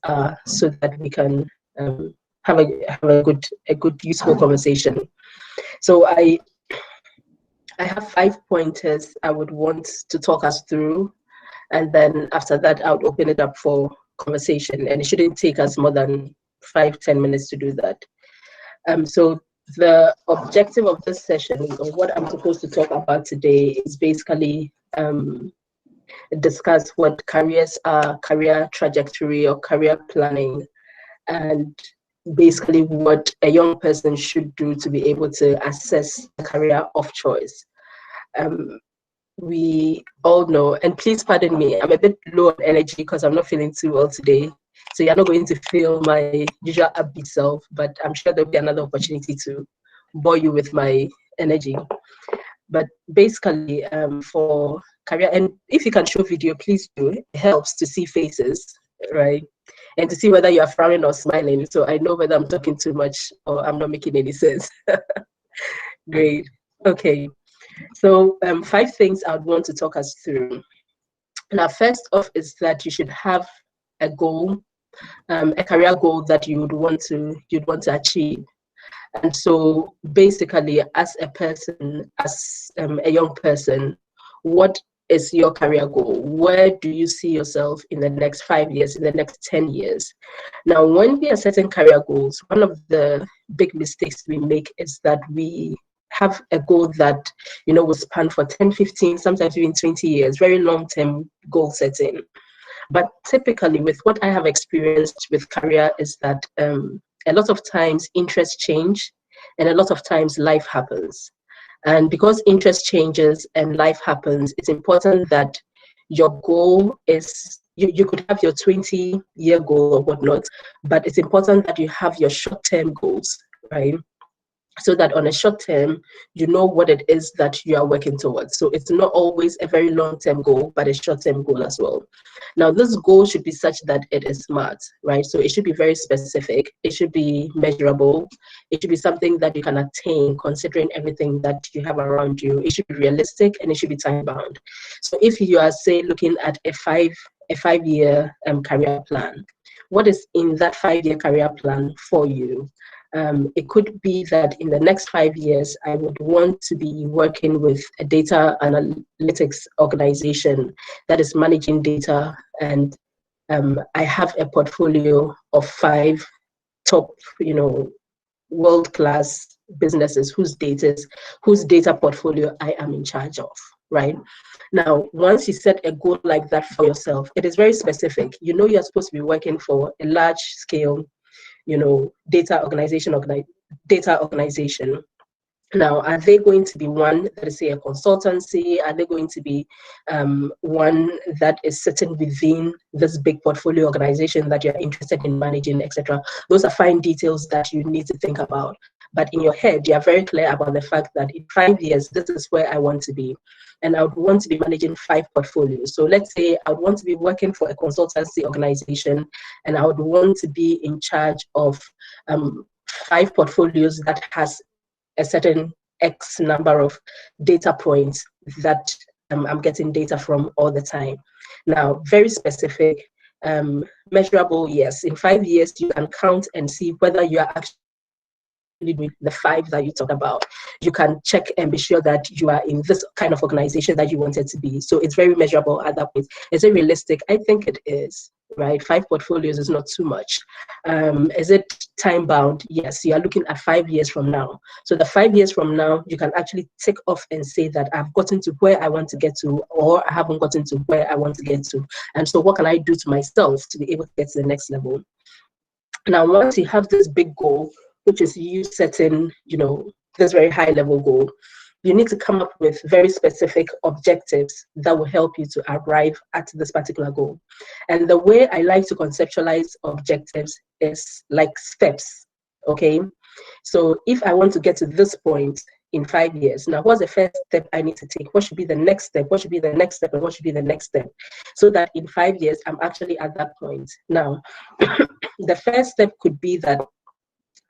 are, so that we can have a good useful conversation. So I have 5 pointers I would want to talk us through, and then after that I would open it up for conversation, and it shouldn't take us more than 5-10 minutes to do that. So the objective of this session, or what I'm supposed to talk about today, is basically discuss what careers are, career trajectory or career planning, and basically what a young person should do to be able to assess a career of choice. We all know, and please pardon me, I'm a bit low on energy because I'm not feeling too well today. So you're not going to feel my usual upbeat self, but I'm sure there'll be another opportunity to bore you with my energy. But basically, for career, and if you can show video, please do. It helps to see faces, right? And to see whether you are frowning or smiling. So I know whether I'm talking too much or I'm not making any sense. Great. Okay. So 5 things I would want to talk us through. Now, first off is that you should have a goal, a career goal that you'd want to achieve. And so basically, as a person, as a young person, what is your career goal? Where do you see yourself in the next 5 years, in the next 10 years? Now, when we are setting career goals, one of the big mistakes we make is that we have a goal that, will span for 10, 15, sometimes even 20 years, very long-term goal setting. But typically, with what I have experienced with career, is that a lot of times interests change, and a lot of times life happens. And because interest changes and life happens, it's important that your goal is, you could have your 20-year goal or whatnot, but it's important that you have your short-term goals, right? So that on a short term, you know what it is that you are working towards. So it's not always a very long-term goal, but a short-term goal as well. Now, this goal should be such that it is smart, right? So it should be very specific. It should be measurable. It should be something that you can attain considering everything that you have around you. It should be realistic, and it should be time-bound. So if you are, say, looking at a five-year career plan, what is in that 5-year career plan for you? It could be that in the next 5 years, I would want to be working with a data analytics organization that is managing data, and I have a portfolio of 5 top, world-class businesses whose data portfolio I am in charge of, right? Now, once you set a goal like that for yourself, it is very specific. You're supposed to be working for a large scale data organization. Now, are they going to be one that is, say, a consultancy? Are they going to be one that is sitting within this big portfolio organization that you're interested in managing, etc.? Those are fine details that you need to think about. But in your head, you are very clear about the fact that in 5 years, this is where I want to be. And I would want to be managing 5 portfolios. So let's say I would want to be working for a consultancy organization, and I would want to be in charge of 5 portfolios that has a certain X number of data points that I'm getting data from all the time. Now, very specific, measurable, yes. In 5 years, you can count and see whether you are actually with the 5 that you talked about. You can check and be sure that you are in this kind of organization that you wanted to be. So it's very measurable at that point. Is it realistic? I think it is, right? 5 portfolios is not too much. Is it time bound? Yes, you are looking at 5 years from now. So the 5 years from now, you can actually tick off and say that I've gotten to where I want to get to, or I haven't gotten to where I want to get to. And so what can I do to myself to be able to get to the next level? Now, once you have this big goal, which is you setting, this very high level goal, you need to come up with very specific objectives that will help you to arrive at this particular goal. And the way I like to conceptualize objectives is like steps, okay? So if I want to get to this point in 5 years, now what's the first step I need to take? What should be the next step? What should be the next step? And what should be the next step? So that in 5 years, I'm actually at that point. Now, the first step could be that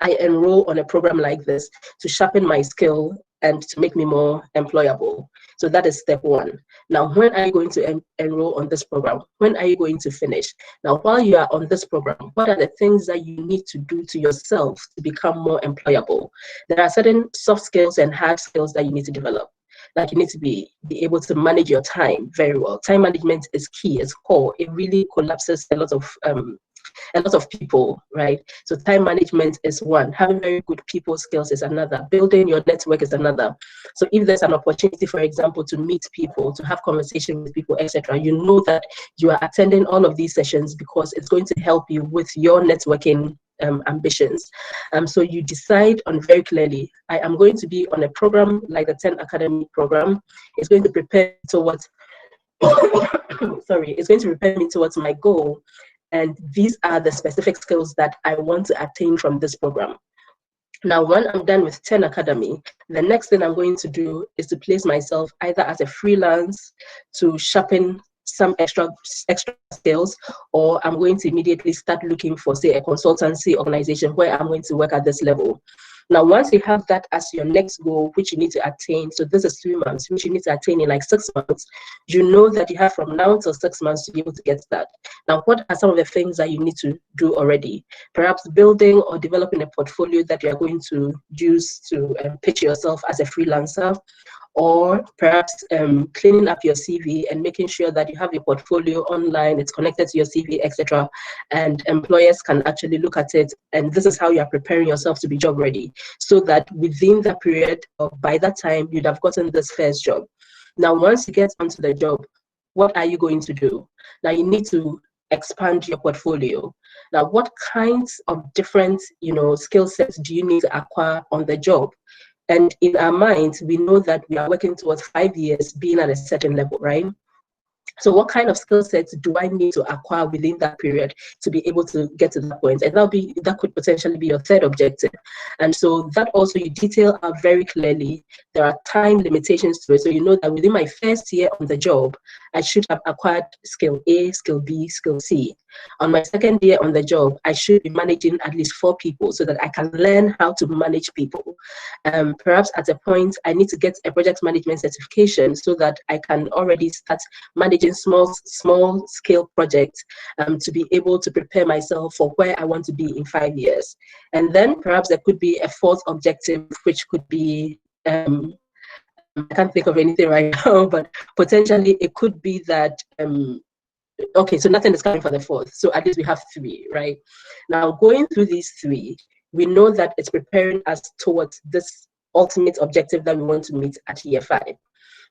I enroll on a program like this to sharpen my skill and to make me more employable. So that is step one. Now, when are you going to enroll on this program? When are you going to finish? Now, while you are on this program, what are the things that you need to do to yourself to become more employable? There are certain soft skills and hard skills that you need to develop. Like you need to be able to manage your time very well. Time management is key, it's core. It really collapses a lot of people, right? So time management is one. Having very good people skills is another. Building your network is another. So if there's an opportunity, for example, to meet people, to have conversation with people, etc., you know that you are attending all of these sessions because it's going to help you with your networking ambitions. So you decide on very clearly, I am going to be on a program like the 10 Academy program. It's going to prepare towards, sorry, it's going to prepare me towards my goal. And these are the specific skills that I want to attain from this program. Now, when I'm done with 10 Academy, the next thing I'm going to do is to place myself either as a freelance to sharpen some extra skills, or I'm going to immediately start looking for, say, a consultancy organization where I'm going to work at this level. Now, once you have that as your next goal, which you need to attain, so this is 3 months, which you need to attain in like 6 months, you know that you have from now till 6 months to be able to get that. Now, what are some of the things that you need to do already? Perhaps building or developing a portfolio that you're going to use to pitch yourself as a freelancer, or perhaps cleaning up your CV and making sure that you have your portfolio online, it's connected to your CV, etc. And employers can actually look at it. And this is how you are preparing yourself to be job ready, so that within that period or by that time, you'd have gotten this first job. Now, once you get onto the job, what are you going to do? Now, you need to expand your portfolio. Now, what kinds of different, skill sets do you need to acquire on the job? And in our minds, we know that we are working towards 5 years being at a certain level, right? So what kind of skill sets do I need to acquire within that period to be able to get to that point? And that could potentially be your third objective. And so that also you detail out very clearly. There are time limitations to it. So you know that within my first year on the job, I should have acquired skill A, skill B, skill C. On my second year on the job, I should be managing at least 4 people so that I can learn how to manage people. Perhaps at a point, I need to get a project management certification so that I can already start managing small scale projects to be able to prepare myself for where I want to be in 5 years. And then perhaps there could be a fourth objective, which could be, I can't think of anything right now, but potentially it could be that, okay, so nothing is coming for the fourth. So at least we have 3, right? Now, going through these 3, we know that it's preparing us towards this ultimate objective that we want to meet at year 5.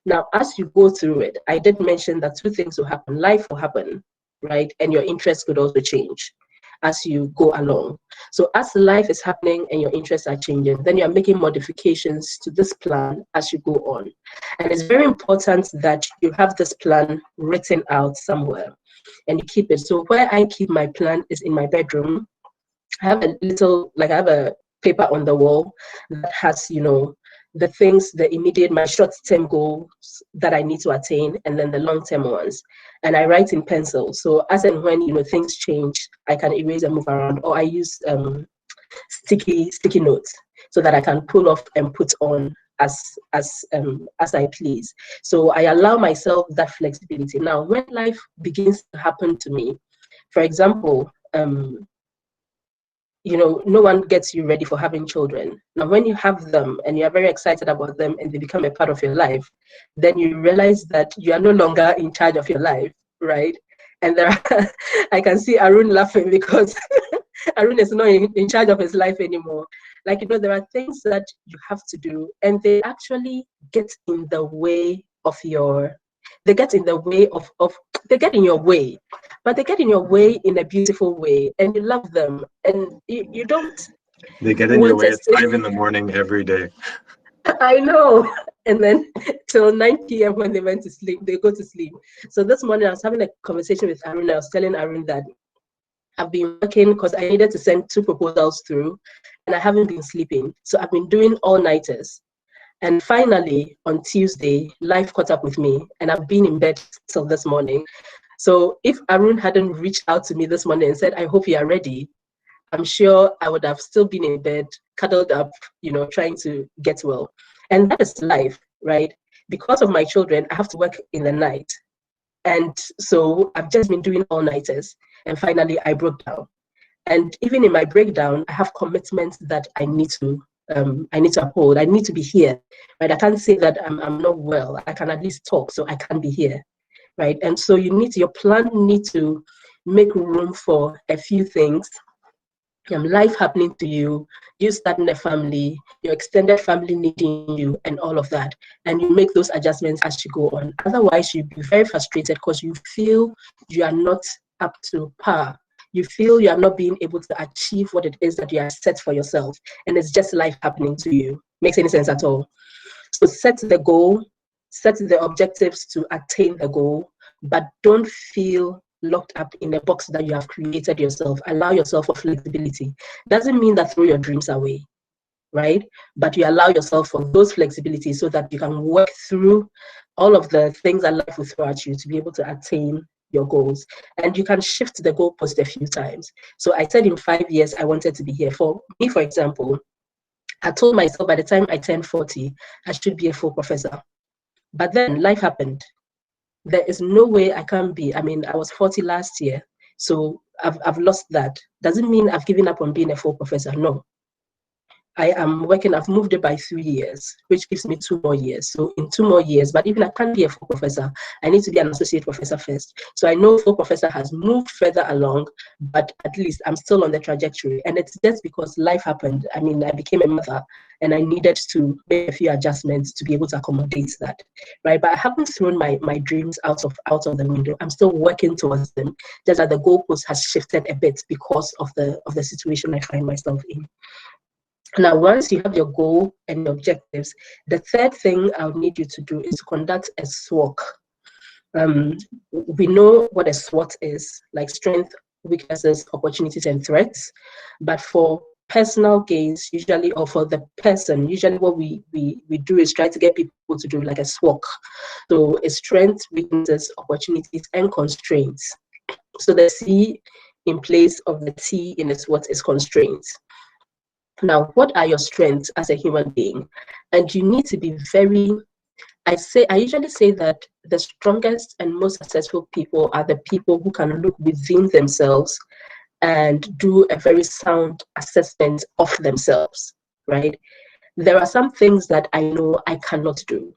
Now, as you go through it, I did mention that 2 things will happen. Life will happen, right? And your interests could also change as you go along. So as life is happening and your interests are changing, then you're making modifications to this plan as you go on. And it's very important that you have this plan written out somewhere and you keep it. So where I keep my plan is in my bedroom. I have a paper on the wall that has, the things, my short-term goals that I need to attain, and then the long-term ones. And I write in pencil. So as and when, things change, I can erase and move around, or I use sticky notes so that I can pull off and put on as I please. So I allow myself that flexibility. Now, when life begins to happen to me, for example, no one gets you ready for having children. Now, when you have them and you're very excited about them and they become a part of your life, then you realize that you are no longer in charge of your life, right? And I can see Arun laughing because Arun is not in charge of his life anymore. Like, there are things that you have to do, and they actually get in the way of they get in your way, but they get in your way in a beautiful way, and you love them, and you don't. They get in your way at 5 in the morning every day. I know. And then till 9 p.m. when they went to sleep, they go to sleep. So this morning I was having a conversation with Arun. I was telling Arun that I've been working because I needed to send 2 proposals through, and I haven't been sleeping. So I've been doing all-nighters. And finally, on Tuesday, life caught up with me, and I've been in bed till this morning. So if Arun hadn't reached out to me this morning and said, I hope you are ready, I'm sure I would have still been in bed, cuddled up, trying to get well. And that is life, right? Because of my children, I have to work in the night. And so I've just been doing all-nighters. And finally, I broke down. And even in my breakdown, I have commitments that I need to uphold. I need to be here, right? I can't say that I'm not well. I can at least talk, so I can be here, right? And so your plan need to make room for a few things. Life happening to you, you starting a family, your extended family needing you, and all of that. And you make those adjustments as you go on. Otherwise, you'll be very frustrated because you feel you are not up to par. You feel you are not being able to achieve what it is that you have set for yourself. And it's just life happening to you. Makes any sense at all? So set the goal, set the objectives to attain the goal, but don't feel locked up in a box that you have created yourself. Allow yourself for flexibility. Doesn't mean that throw your dreams away, right? But you allow yourself for those flexibilities so that you can work through all of the things that life will throw at you to be able to attain your goals. And you can shift the goalpost a few times. So I said in 5 years, I wanted to be here. For me, for example, I told myself by the time I turned 40, I should be a full professor. But then life happened. There is no way I can be. I mean, I was 40 last year, so I've lost that. Doesn't mean I've given up on being a full professor. No. I am working, I've moved it by 3 years, which gives me 2 more years. So in 2 more years, but even I can't be a full professor, I need to be an associate professor first. So I know full professor has moved further along, but at least I'm still on the trajectory. And it's just because life happened. I mean, I became a mother and I needed to make a few adjustments to be able to accommodate that, right? But I haven't thrown my dreams out of the window. I'm still working towards them. Just that the goalpost has shifted a bit because of the situation I find myself in. Now, once you have your goal and your objectives, the third thing I'll need you to do is to conduct a SWOT. We know what a SWOT is, like strengths, weaknesses, opportunities, and threats. But for personal gains, usually, or for the person, usually what we do is try to get people to do like a SWOT. So it's strengths, weaknesses, opportunities, and constraints. So the C in place of the T in the SWOT is constraints. Now, what are your strengths as a human being? And you need to be very, I usually say that the strongest and most successful people are the people who can look within themselves and do a very sound assessment of themselves, right? There are some things that I know I cannot do,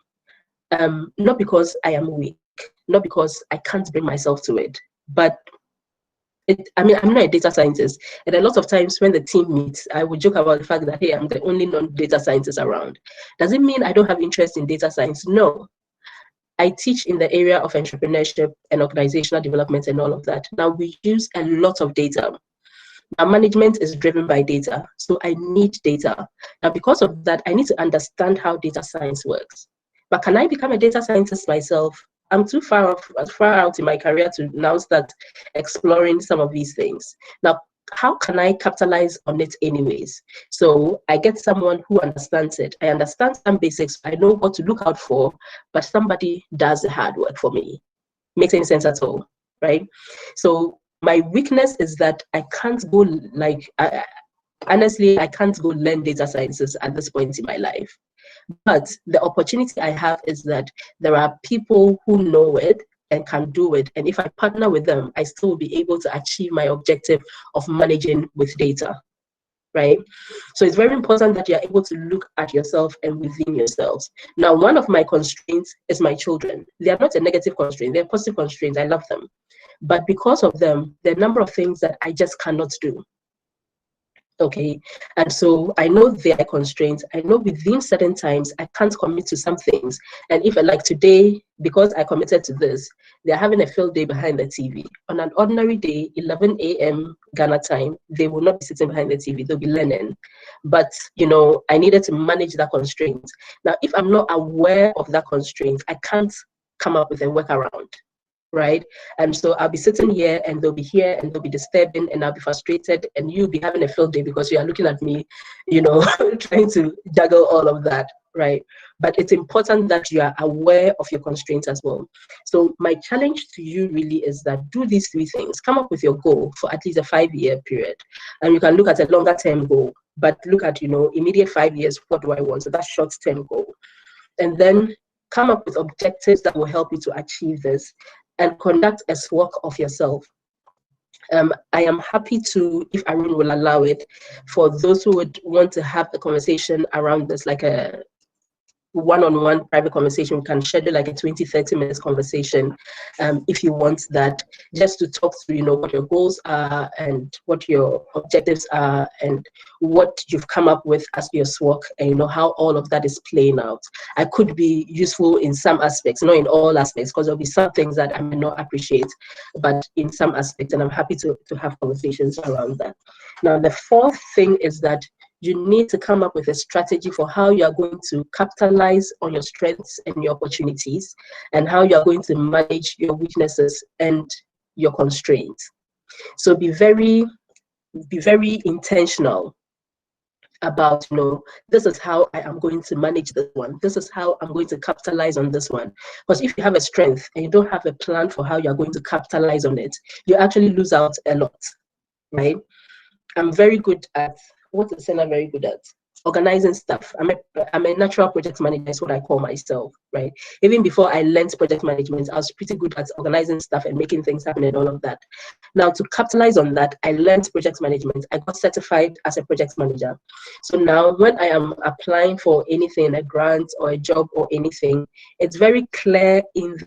not because I am weak, not because I can't bring myself to it, but I'm not a data scientist, and a lot of times when the team meets, I would joke about the fact that, hey, I'm the only non-data scientist around. Does it mean I don't have interest in data science? No. I teach in the area of entrepreneurship and organizational development and all of that. Now, we use a lot of data. Our management is driven by data, so I need data. Now, because of that, I need to understand how data science works. But can I become a data scientist myself? I'm too far out in my career to now start exploring some of these things. Now, how can I capitalize on it anyways? So I get someone who understands it. I understand some basics. I know what to look out for, but somebody does the hard work for me. Makes any sense at all, right? So my weakness is that I can't go honestly, I can't go learn data sciences at this point in my life. But the opportunity I have is that there are people who know it and can do it. And if I partner with them, I still will be able to achieve my objective of managing with data, right? So it's very important that you're able to look at yourself and within yourselves. Now, one of my constraints is my children. They are not a negative constraint, they're positive constraints. I love them. But because of them, there are a number of things that I just cannot do. Okay, and so I know there are constraints. I know within certain times I can't commit to some things. And if like today, because I committed to this, they're having a field day behind the TV. On an ordinary day, 11 a.m. Ghana time, they will not be sitting behind the TV, they'll be learning. But I needed to manage that constraint. Now, if I'm not aware of that constraint, I can't come up with a workaround. Right? And so I'll be sitting here and they'll be here and they'll be disturbing and I'll be frustrated and you'll be having a field day because you are looking at me, trying to juggle all of that, right? But it's important that you are aware of your constraints as well. So my challenge to you really is that do these 3 things. Come up with your goal for at least a 5-year period. And you can look at a longer term goal, but look at, immediate 5 years, what do I want? So that's short-term goal. and then come up with objectives that will help you to achieve this, and conduct a SWOT of yourself. I am happy to, if Arun will allow it, for those who would want to have a conversation around this, like a one-on-one private conversation. We can schedule like a 20-30 minutes conversation, if you want that, just to talk through, what your goals are and what your objectives are and what you've come up with as your SWOT, and how all of that is playing out. I could be useful in some aspects, not in all aspects, because there'll be some things that I may not appreciate, but in some aspects, and I'm happy to have conversations around that. Now, the fourth thing is that you need to come up with a strategy for how you are going to capitalize on your strengths and your opportunities, and how you are going to manage your weaknesses and your constraints. So be very intentional about, this is how I am going to manage this one. This is how I'm going to capitalize on this one. Because if you have a strength and you don't have a plan for how you're going to capitalize on it, you actually lose out a lot, right? I'm very good at, what is Sena very good at? Organizing stuff. I'm a natural project manager, is what I call myself, right? Even before I learned project management, I was pretty good at organizing stuff and making things happen and all of that. Now, to capitalize on that, I learned project management. I got certified as a project manager. So now when I am applying for anything, a grant or a job or anything, it's very clear in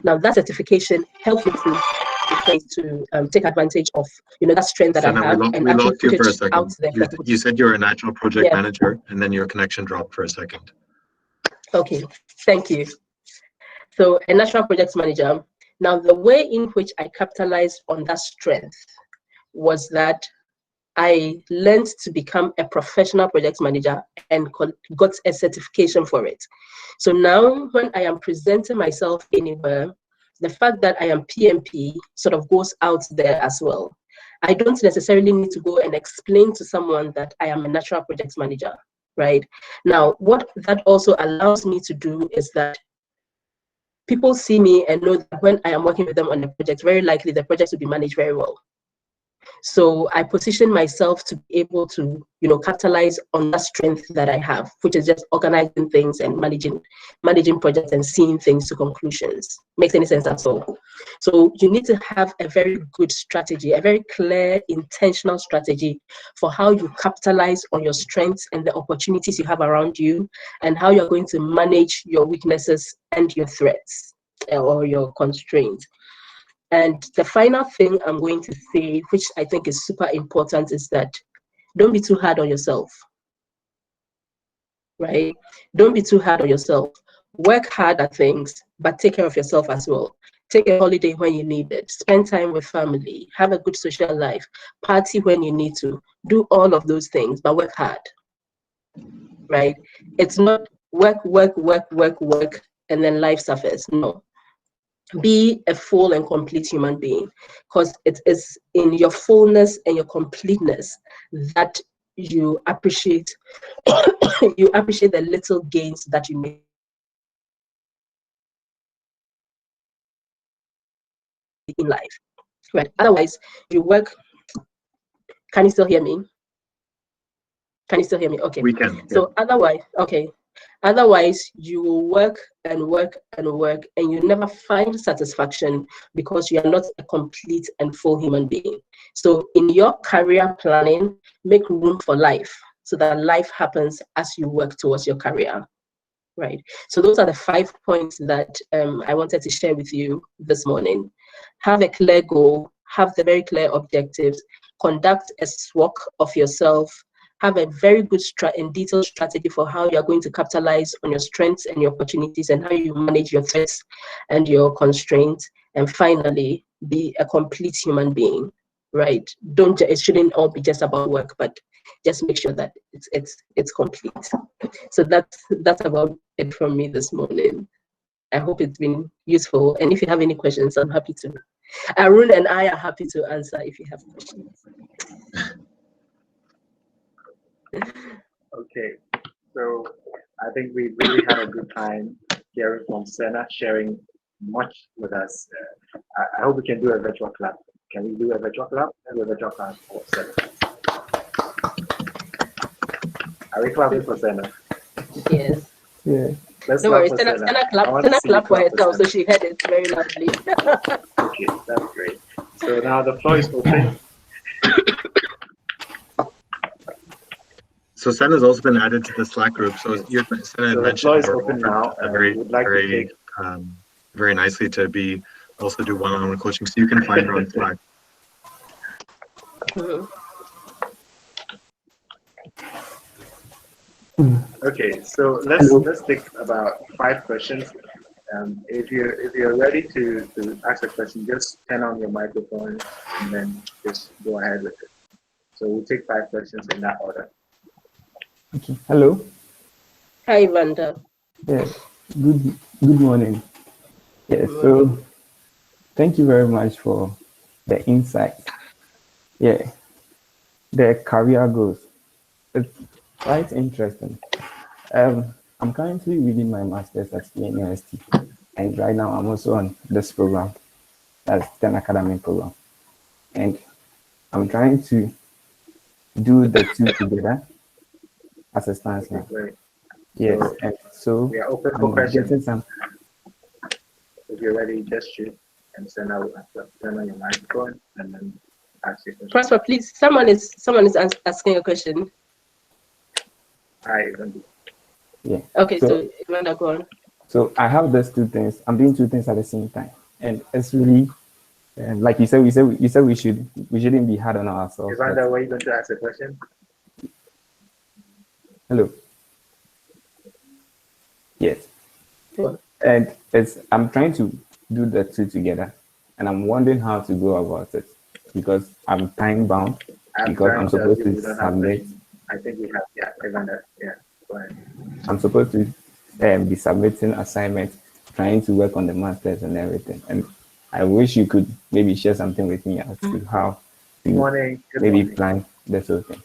now that certification helps me to take advantage of that strength that Sena, I have, and we actually lost you put for a it out second. there. You said you're a natural project Yeah. manager, and then your connection dropped for a second. Okay, thank you. So a natural project manager. Now, the way in which I capitalized on that strength was that I learned to become a professional project manager and got a certification for it. So now when I am presenting myself anywhere, the fact that I am PMP sort of goes out there as well. I don't necessarily need to go and explain to someone that I am a natural project manager, right? Now, what that also allows me to do is that people see me and know that when I am working with them on a project, very likely the project will be managed very well. So I position myself to be able to, capitalize on that strength that I have, which is just organizing things and managing projects and seeing things to conclusions. Makes any sense at all? So you need to have a very good strategy, a very clear, intentional strategy for how you capitalize on your strengths and the opportunities you have around you, and how you're going to manage your weaknesses and your threats or your constraints. And the final thing I'm going to say, which I think is super important, is that don't be too hard on yourself, right? Don't be too hard on yourself. Work hard at things, but take care of yourself as well. Take a holiday when you need it. Spend time with family. Have a good social life. Party when you need to. Do all of those things, but work hard, right? It's not work, and then life suffers. No. Be a full and complete human being, because it is in your fullness and your completeness that you appreciate you appreciate the little gains that you make in life, right? Otherwise, you work. Can you still hear me? Okay. We can. So otherwise you will work and work and work, and you never find satisfaction because you are not a complete and full human being. So in your career planning, make room for life so that life happens as you work towards your career, right? So those are the 5 points that I wanted to share with you this morning. Have a clear goal, have the very clear objectives, conduct a SWOT of yourself, have a very good and detailed strategy for how you're going to capitalize on your strengths and your opportunities, and how you manage your threats and your constraints. And finally, be a complete human being, right? It shouldn't all be just about work, but just make sure that it's complete. So that's about it from me this morning. I hope it's been useful. And if you have any questions, I'm happy to. Arun and I are happy to answer if you have questions. Okay, so I think we really had a good time hearing from Sena, sharing much with us. I hope we can do a virtual clap. Can we do a virtual clap? And a virtual clap for Sena. Are we clapping for Sena? Yes. Yeah. Let's No clap worries. for Sena, Sena. Sena I want to clap see you for clap herself, so Sena. she heard it very loudly. Okay, that's great. So now the floor is open. So Sena's also been added to the Slack group. So Sena had So the mentioned floor is you're open open now, and very, we'd like to very, take. very nicely to be also do one-on-one coaching. So you can find her on Slack. Mhm. Okay, so let's take about 5 questions. If you're ready to ask a question, just turn on your microphone and then just go ahead with it. So we'll take 5 questions in that order. Okay. Hello. Hi, Vanda. Yeah. Good morning. Yeah. So thank you very much for the insight. Yeah. The career goals. It's quite interesting. I'm currently reading my master's at the university, and right now I'm also on this program, that's 10 academic program, and I'm trying to do the two together as it stands Okay, now. great. Yes, So and so we are open for I'm questions. getting some. If you're ready, just shoot and turn on your microphone and then ask your question. Prosper, please. Someone is asking a question. Hi, Randy. Yeah. Okay, So so Vanda, go on. so I have those two things. I'm doing two things at the same time, and it's really like you said. We shouldn't be hard on ourselves. but- Evander, were you going to ask a question? Hello. Yes. Go on. And I'm trying to do the two together, and I'm wondering how to go about it because I'm time bound because I'm supposed to submit. I think we have, yeah, Evander, yeah, go ahead. I'm supposed to be submitting assignments, trying to work on the masters and everything. And I wish you could maybe share something with me as to how to Good morning. maybe plan this whole thing.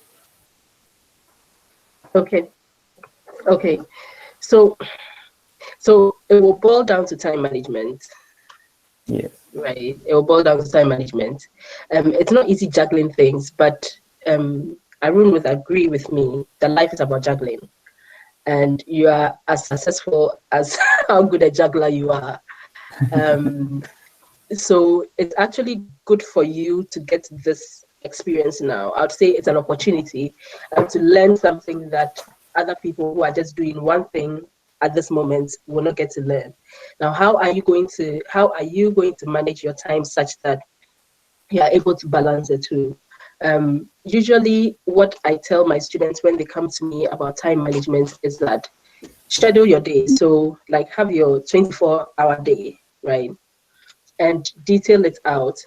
Okay. So it will boil down to time management. Yes. Right. It will boil down to time management. It's not easy juggling things, but Arun would agree with me that life is about juggling. And you are as successful as how good a juggler you are. So it's actually good for you to get this experience now. I'd say it's an opportunity to learn something that other people who are just doing one thing at this moment will not get to learn. Now, how are you going to manage your time such that you are able to balance the two? Usually what I tell my students when they come to me about time management is that schedule your day. So like have your 24-hour day, right? And detail it out.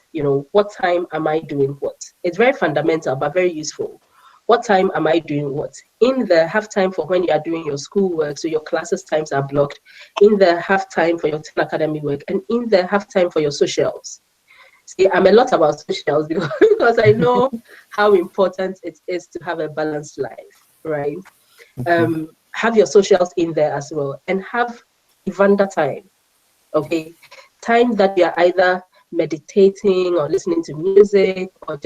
What time am I doing what? It's very fundamental, but very useful. What time am I doing what? In the half time for when you are doing your schoolwork, so your classes times are blocked, in the half time for your 10 academy work, and in the half time for your socials. See, I'm a lot about socials because I know how important it is to have a balanced life, right? Have your socials in there as well, and have Evander time, okay? Time that you're either meditating or listening to music or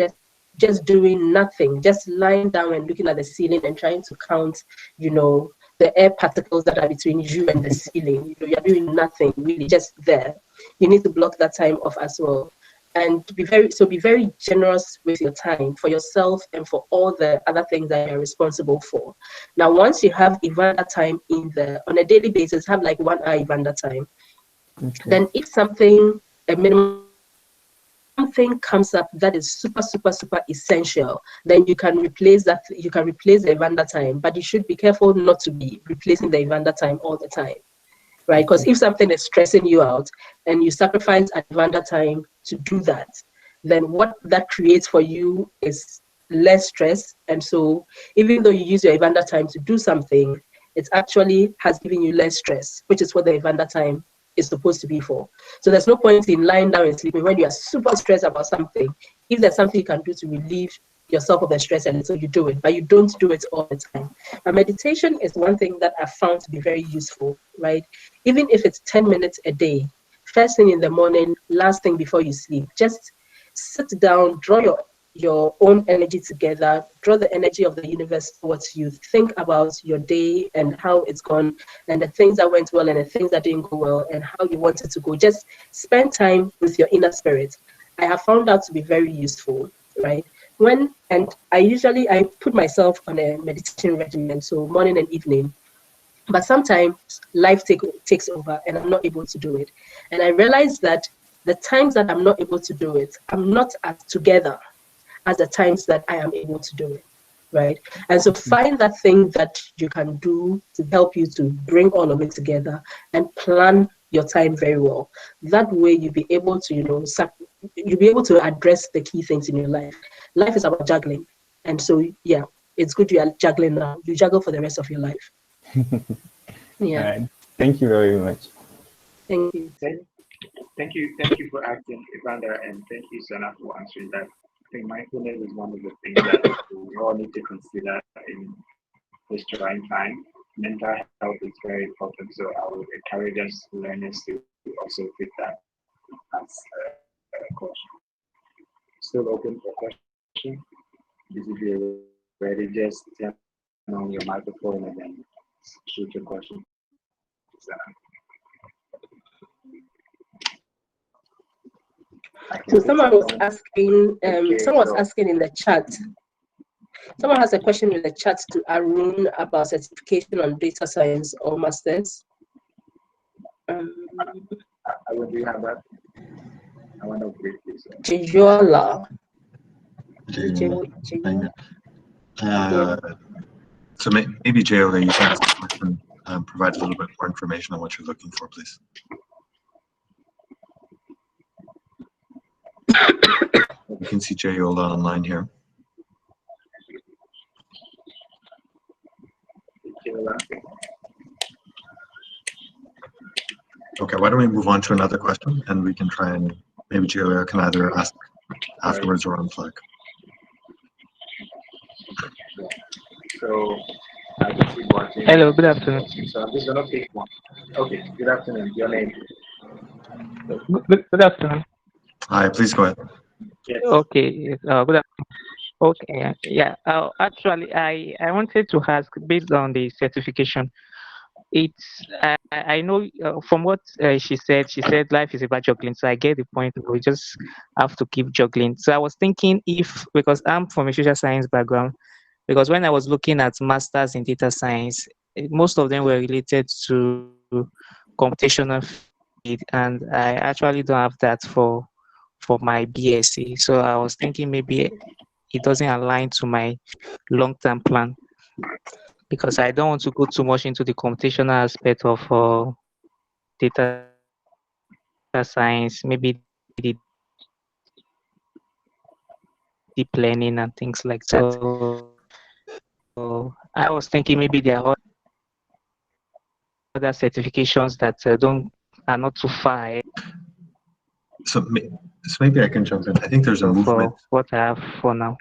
just doing nothing, just lying down and looking at the ceiling and trying to count, the air particles that are between you and the ceiling. You're doing nothing really, just there. You need to block that time off as well. And be very generous with your time for yourself and for all the other things that you're responsible for. Now, once you have Evander time in there on a daily basis, have like 1 hour Evander time. Okay. Then if a minimum something comes up that is super essential, then you can replace the Evander time, but you should be careful not to be replacing the Evander time all the time, right? Because if something is stressing you out and you sacrifice Evander time to do that, then what that creates for you is less stress. And so even though you use your Evander time to do something, it actually has given you less stress, which is what the Evander time is supposed to be for. So there's no point in lying down and sleeping when you are super stressed about something. If there's something you can do to relieve yourself of the stress, and so you do it, but you don't do it all the time. Now, meditation is one thing that I've found to be very useful, right? Even if it's 10 minutes a day, first thing in the morning, last thing before you sleep, just sit down, draw your own energy together, draw the energy of the universe towards you, think about your day and how it's gone, and the things that went well and the things that didn't go well, and how you want it to go. Just spend time with your inner spirit. I have found out to be very useful, right? I put myself on a meditation regimen, so morning and evening. But sometimes life takes over and I'm not able to do it. And I realized that the times that I'm not able to do it, I'm not as together as the times that I am able to do it, right? And so find that thing that you can do to help you to bring all of it together and plan your time very well. That way you'll be able to, you'll be able to address the key things in your life. Life is about juggling. And so, yeah, it's good you are juggling now. You juggle for the rest of your life. Yeah. All right. Thank you very much. Thank you. Thank you for acting, Evander, and thank you, Sena, for answering that. I think mindfulness is one of the things that we all need to consider in this trying time. Mental health is very important, so I would encourage us learners to also take that as a question. Still open for question. If you're ready, just turn on your microphone and then shoot your question. So someone was asking, someone was asking in the chat. Someone has a question in the chat to Arun about certification on data science or masters. Arun, do you have that? I want to briefly say. Jijola. So maybe Jayola, you can ask the question, provide a little bit more information on what you're looking for, please. You can see Jayola online here. Okay, why don't we move on to another question, and we can try and maybe Jayola can either ask afterwards or on Slack. So I can keep watching. Hello, good afternoon. So I'm just gonna pick one. Okay, good afternoon. Your name? Good afternoon. Hi, please go ahead. Yes. Okay, good afternoon. Okay, yeah. Actually, I wanted to ask based on the certification. I know from what she said life is about juggling. So I get the point. We just have to keep juggling. So I was thinking because I'm from a social science background, because when I was looking at masters in data science, most of them were related to computational field, and I actually don't have that for my BSc. So I was thinking maybe it doesn't align to my long-term plan, because I don't want to go too much into the computational aspect of data science, maybe the deep learning and things like that. So I was thinking maybe there are other certifications that are not too far ahead. So maybe I can jump in. I think there's a movement. For what I have for now.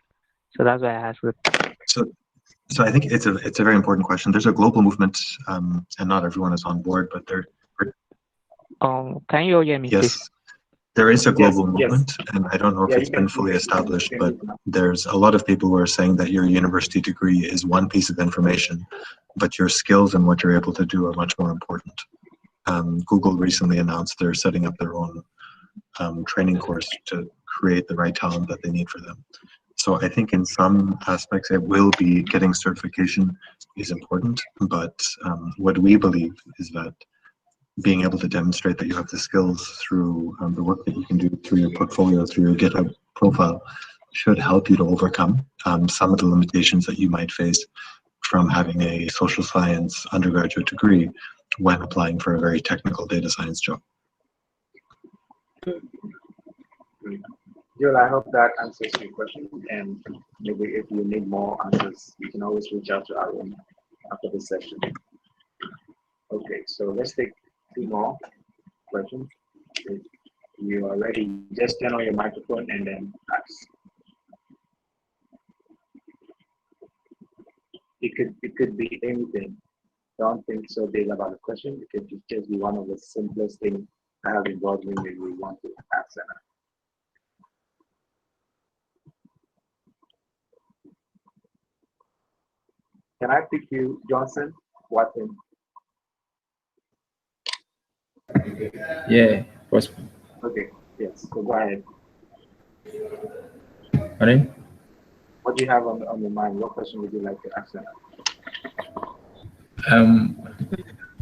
So that's why I asked it. So I think it's a very important question. There's a global movement, and not everyone is on board, but there. Can you all hear me, yes, please? there is a global movement, yes. and I don't know if it's been fully established, but there's a lot of people who are saying that your university degree is one piece of information, but your skills and what you're able to do are much more important. Google recently announced they're setting up their own training course to create the right talent that they need for them. So I think in some aspects it will be getting certification is important, but what we believe is that being able to demonstrate that you have the skills through the work that you can do through your portfolio, through your GitHub profile, should help you to overcome some of the limitations that you might face from having a social science undergraduate degree when applying for a very technical data science job. Jill, I hope that answers your question, and maybe if you need more answers, you can always reach out to Arun after the session. Okay, so let's take 2 more questions. If you are ready, just turn on your microphone and then ask. It could be anything. Don't think so big about the question. It could just be one of the simplest things I have involved in that you want to ask. can I pick you, Johnson Watson? Yeah, possible. Okay, yes. So go ahead. Pardon? What do you have on your mind? What question would you like to ask them?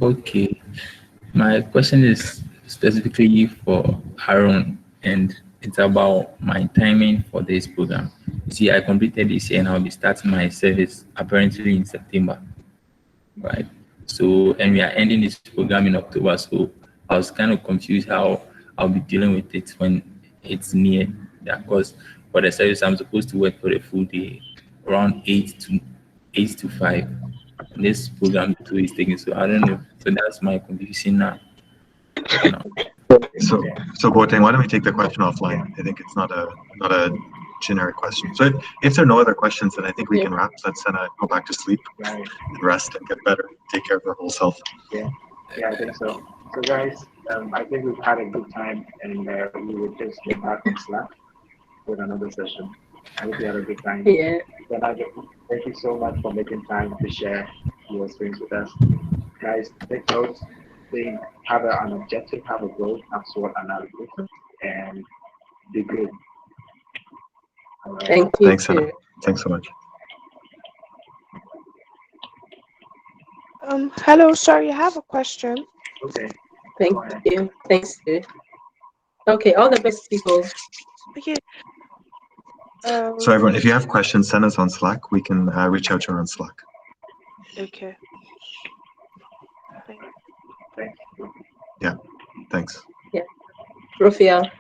Okay. My question is specifically for Aaron, and it's about my timing for this program. See, I completed this year and I'll be starting my service apparently in September, right? So, and we are ending this program in October. So, I was kind of confused how I'll be dealing with it when it's near. Because for the service, I'm supposed to work for the full day, around 8 to 5. This program too is taking, so I don't know. So that's my confusion now. So Boateng, why don't we take the question offline? I think it's not a generic question. So if there are no other questions, then I think we can wrap. Let Sena go back to sleep and rest and get better, take care of her whole self. Yeah, I think so. So guys, I think we've had a good time, and we will just get back on Slack with another session. I hope you had a good time. Yeah. Sena, thank you so much for making time to share your experience with us. Guys, take notes. Think, have an objective, have a goal, have SWOT analysis, and be good. All right. Thank you. Thanks, Sena. Thanks so much. Hello, sorry, I have a question. Okay. Thank you. Thanks. Okay, all the best, people. Okay. So everyone, if you have questions, send us on Slack. We can reach out to her on Slack. Okay. Thanks. Yeah, thanks. Rufia.